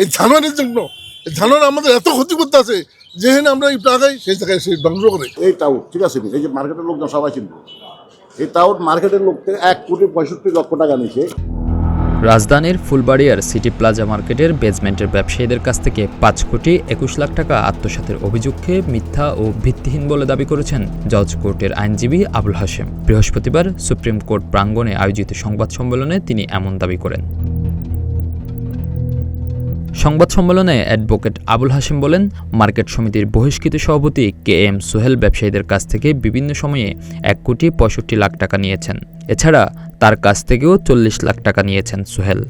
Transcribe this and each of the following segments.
এই জানোয়ারের জন্য। এই জানোয়ার আমাদের এত ক্ষতি করতে আছে, যেখানে আমরা এই টাকাই সেই জায়গায় সে ধ্বংস করে। এই টাউট ঠিক আছে, এই যে মার্কেটের লোকজন সবাই চিনবে, এই টাউট মার্কেটের লোক থেকে 1,65,00,000 টাকা নিছে। রাজধানীর ফুলবাড়িয়ার সিটি প্লাজা মার্কেটের বেজমেন্টের ব্যবসায়ীদের কাছ থেকে 5,21,00,000 টাকা আত্মসাতের অভিযোগকে মিথ্যা ও ভিত্তিহীন বলে দাবি করেছেন জজ কোর্টের আইনজীবী আবুল হাশেম। বৃহস্পতিবার সুপ্রিম কোর্ট প্রাঙ্গণে আয়োজিত সংবাদ সম্মেলনে তিনি এমন দাবি করেন। সংবাদ সম্মেলনে অ্যাডভোকেট আবুল হাশেম বলেন, মার্কেট সমিতির বহিষ্কৃত সভাপতি KM সোহেল ব্যবসায়ীদের কাছ থেকে বিভিন্ন সময়ে 1,65,00,000 টাকা নিয়েছেন। এছাড়া তার কাছ থেকেও 40 লাখ টাকা নিয়েছেন সোহেল।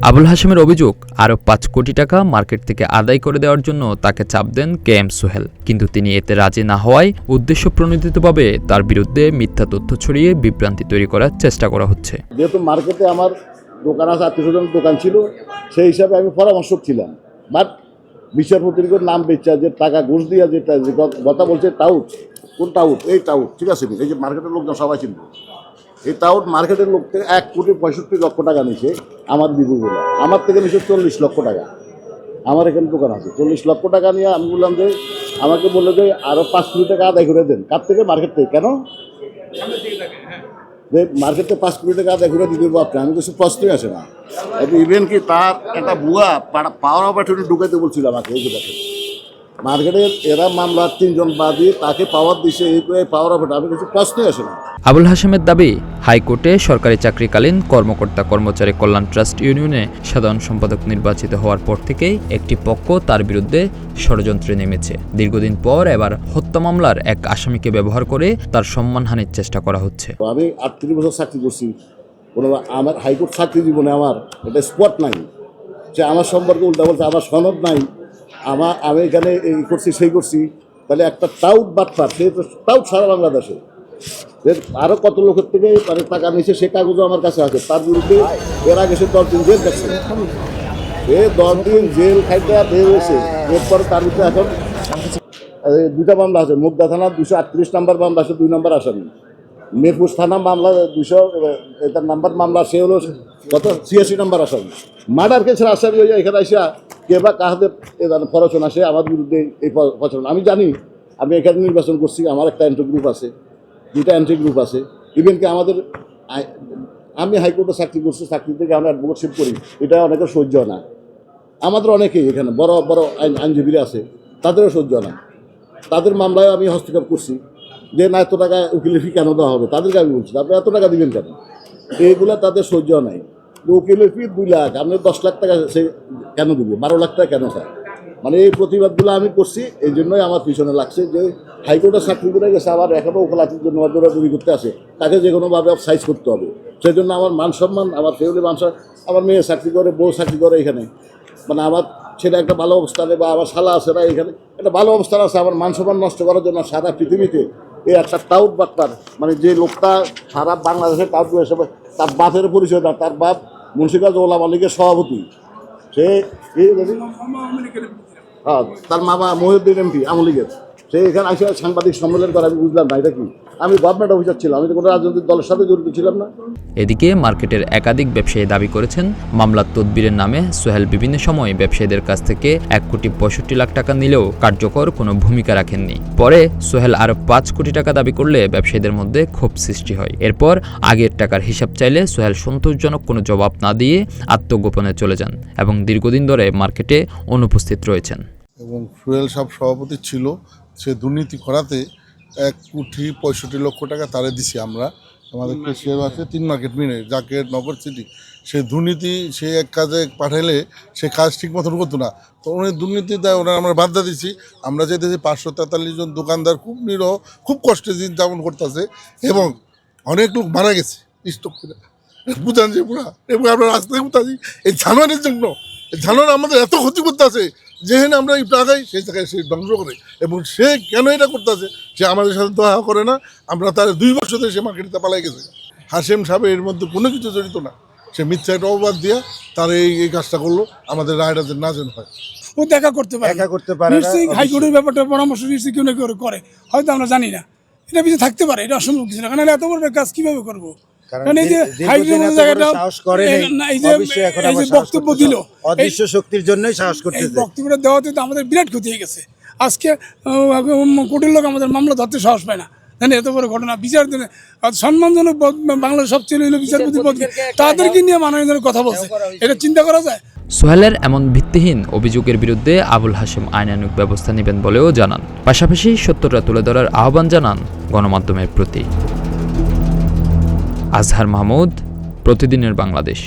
আবুল হাশেমের অভিযোগ, আরও 5 কোটি টাকা মার্কেট থেকে আদায় করে দেওয়ার জন্য তাকে চাপ দেন KM সোহেল, কিন্তু তিনি এতে রাজি না হওয়ায় উদ্দেশ্য প্রণোদিতভাবে তার বিরুদ্ধে মিথ্যা তথ্য ছড়িয়ে বিভ্রান্তি তৈরি করার চেষ্টা করা হচ্ছে। যেহেতু মার্কেটে আমার দোকান আছে, 800 দোকান ছিল, সেই হিসাবে আমি পরামর্শক ছিলাম। বাট বিচারপতির নাম বেচা যে টাকা ঘুষ দিয়া যেটা যে কথা বলছে টাউট, কোন টাউট? এই টাউট ঠিক আছে, এই যে মার্কেটের লোকজন সবাই চিনবে, এই টাউট মার্কেটের লোক থেকে 1,65,00,000 টাকা নিছে আমার বিপুল। আমার থেকে নিচ্ছে 40 লক্ষ টাকা। আমার এখানে দোকান আছে, 40 লক্ষ টাকা নিয়ে আমি বললাম যে আমাকে বললো যে আরও 5 কোটি টাকা আদায় করে দেন। কার থেকে? মার্কেট থেকে। কেন? যে মার্কেটে 5 কোটি টাকা আদায় করে দিতে পারবে, আমি কিছু প্রশ্নই আসে না। ইভেন কি তার একটা বুয়া পাওয়ার অফ অ্যাটর্নি ঢুকাইতে বলছিল আমাকে। এই যে দেখেন মার্কেটের এরা মামলার 3 জন বাদী তাকে পাওয়ার দিছে, এই পাওয়ার অফ অ্যাটর্নি, আমি কিছু প্রশ্নই আসে না। আবুল হাশেমের দাবি, হাইকোর্টে সরকারি চাকরিকালীন কর্মকর্তা কর্মচারী কল্যাণ ট্রাস্ট ইউনিয়নে সাধারণ সম্পাদক নির্বাচিত হওয়ার পর থেকেই একটি পক্ষ তার বিরুদ্ধে ষড়যন্ত্রে নেমেছে। দীর্ঘদিন পর এবার হত্যা মামলার এক আসামিকে ব্যবহার করে তার সম্মানহানির চেষ্টা করা হচ্ছে। আমি 38 বছর চাকরি করছি, কোনো আমার হাইকোর্ট চাকরি জীবনে আমার এটা স্পট নাই, সে আমার সম্পর্কে উল্টা বলছে, আমার সনদ নাই, আমি এখানে এই করছি সেই করছি। তাহলে একটা টাউট বাটপার, সে তো টাউট সারা বাংলাদেশে আরও কত লোকের থেকে মানে টাকা নিয়েছে, সে কাগজও আমার কাছে আছে। তার বিরুদ্ধে এর আগে সে 10 দিন জেল কাটছে, সে 10 দিন জেল খাইতে বের হয়েছে। এরপর তার ভিতরে এখন 2টা মামলা আছে। মুগদা থানা 238 নম্বর মামলা আছে, 2 নম্বর আসামি। মেরপুর থানা মামলা 200 এটার নাম্বার মামলা, সে হলো কত 86 নম্বর আসামি। মার্ডার কেসের আসামি হয়ে এখানে আসা কে বা কাহাদের ফরচন আসে আমার বিরুদ্ধে এই ফরচন। আমি জানি আমি এখানে নির্বাচন করছি, আমার একটা এন্ট্রি গ্রুপ আছে, 2টা এন্ট্রি গ্রুপ আছে। ইভেন কি আমাদের আমি হাইকোর্টে চাকরি করছি, চাকরি থেকে আমরা অ্যাডভোকেটশিপ করি, এটা অনেকের সহ্য না। আমাদের অনেকেই এখানে বড় বড় আইনজীবীরা আছে, তাদেরও সহ্য না। তাদের মামলায় আমি হস্তক্ষেপ করছি যে না এত টাকা উকিলের ফি কেন দেওয়া হবে, তাদেরকে আমি বলছি আপনি এত টাকা দিবেন কেন, এইগুলো তাদের সহ্য নাই। উকিলের ফি 2 লাখ, আপনি 10 লাখ টাকা সে কেন দিবে, 12 লাখ টাকা কেন চায়? মানে এই প্রতিবাদগুলো আমি করছি, এই জন্যই আমার পিছনে লাগছে যে হাইকোর্টের চাকরি করে গেছে, আবার এখনও ওকালাতির জন্য দৌড়াদৌড়ি করতে আসে, তাকে যে কোনোভাবে সাইজ করতে হবে। সেই জন্য আমার মান সম্মান, আমার ফ্যামিলি মান সম্মান, আমার মেয়ে চাকরি করে, বউ চাকরি করে এখানে, মানে আমার ছেলে একটা ভালো অবস্থানে, বা আমার শালা আছে না এখানে একটা ভালো অবস্থান আছে, আমার মান সম্মান নষ্ট করার জন্য সারা পৃথিবীতে এই একটা টাউট বাটপার, মানে যে লোকটা সারা বাংলাদেশের টাউট হিসেবে, তার বাপের পরিচয় না, তার বাপ মুন্সিগঞ্জ ওলামা লীগের সভাপতি, সে হ্যাঁ তার মামা মহিউদ্দিন এমপি আওয়ামী লীগের, সে এখানে আসে সাংবাদিক সম্মেলন করে। আমি বুঝলাম না এটা কি, আমি গভর্নমেন্ট অফিসার ছিলাম, আমি তো কোনো রাজনৈতিক দলের সাথে জড়িত ছিলাম না। এদিকে মার্কেটের একাধিক ব্যবসায়ী দাবি করেছেন, মামলার তদবিরের নামে সোহেল বিভিন্ন সময় ব্যবসায়ীদের কাছ থেকে 1,65,00,000 টাকা নিলেও কার্যকর কোনো ভূমিকা রাখেননি। পরে সোহেল আরও 5 কোটি টাকা দাবি করলে ব্যবসায়ীদের মধ্যে ক্ষোভ সৃষ্টি হয়। এরপর আগের টাকার হিসাব চাইলে সোহেল সন্তোষজনক কোনো জবাব না দিয়ে আত্মগোপনে চলে যান এবং দীর্ঘদিন ধরে মার্কেটে অনুপস্থিত রয়েছেন। এবং সোহেল সাহেব সভাপতি ছিল, সে দুর্নীতি করাতে 1,65,00,000 টাকা তারে দিছি আমরা। আমাদের কেশিয়ার আছে 3 মার্কেট মিনে যাকে নগর সিটি, সে দুর্নীতি, সে এক কাজে পাঠাইলে সে কাজ ঠিক মতন করতো না, তো উনি দুর্নীতি দেয়, ওনার আমরা বাধা দিচ্ছি। আমরা চাইতেছি 543 জন দোকানদার খুব নিরহ, খুব কষ্টে দিন যাপন করতেছে, এবং অনেক লোক মারা গেছে স্টক করে বুঝান যে পুরা। এবং আমরা রাস্তায় উঠাছি এই জানোয়ারের জন্য। এই জানোয়ার আমাদের এত ক্ষতি করতে আছে, যেখানে আমরা এই টাকাই সেই জায়গায় সে ধ্বংস করে। এবং সে কেন এটা করতেছে, সে আমাদের সাথে দয়া করে না। আমরা তার 2 বছর ধরে সে মার্কেটে পালাই গেছে। হাশেম সাহেব এর মধ্যে কোনো কিছু জড়িত না, সে মিথ্যা একটা অপবাদ দিয়া তার এই কাজটা করলো, আমাদের রায়টা যেন না যেন হয়। ও দেখা করতে পারে নিশ্চয়ই হাইকোর্টের ব্যাপারটা পরামর্শ নিশ্চয়ই কেউ করে, হয়তো আমরা জানি না, এটা পিছিয়ে থাকতে পারে, এটা অসম্ভব কিছু না, কারণ এত বড় কাজ কীভাবে করবো। কারণ এই যে হাইকোর্টের জায়গাটা সাহস করে এই যে বক্তব্য দিল অদৃশ্য শক্তির জন্যই সাহস এই করতেছে। বক্তব্যটা দেওয়াতে তো আমাদের বিরাট ক্ষতি হয়ে গেছে। আজকে কোটির লোক আমাদের মামলা ধরতে সাহস পায় না, জানেন, এত বড় ঘটনা। বিচার সম্মানজনক বাংলার সবচেয়ে হইল বিচারপতি পদকে, তাদেরকে নিয়ে মাননীয় কথা বলছে, এটা চিন্তা করা যায়? সোহেলের এমন ভিত্তিহীন অভিযোগের বিরুদ্ধে আবুল হাশেম আইনানুগ ব্যবস্থা নেবেন বলেও জানান। পাশাপাশি সত্যটা তুলে ধরার আহ্বান জানান গণমাধ্যমের প্রতি। আজহার মাহমুদ, প্রতিদিনের বাংলাদেশ।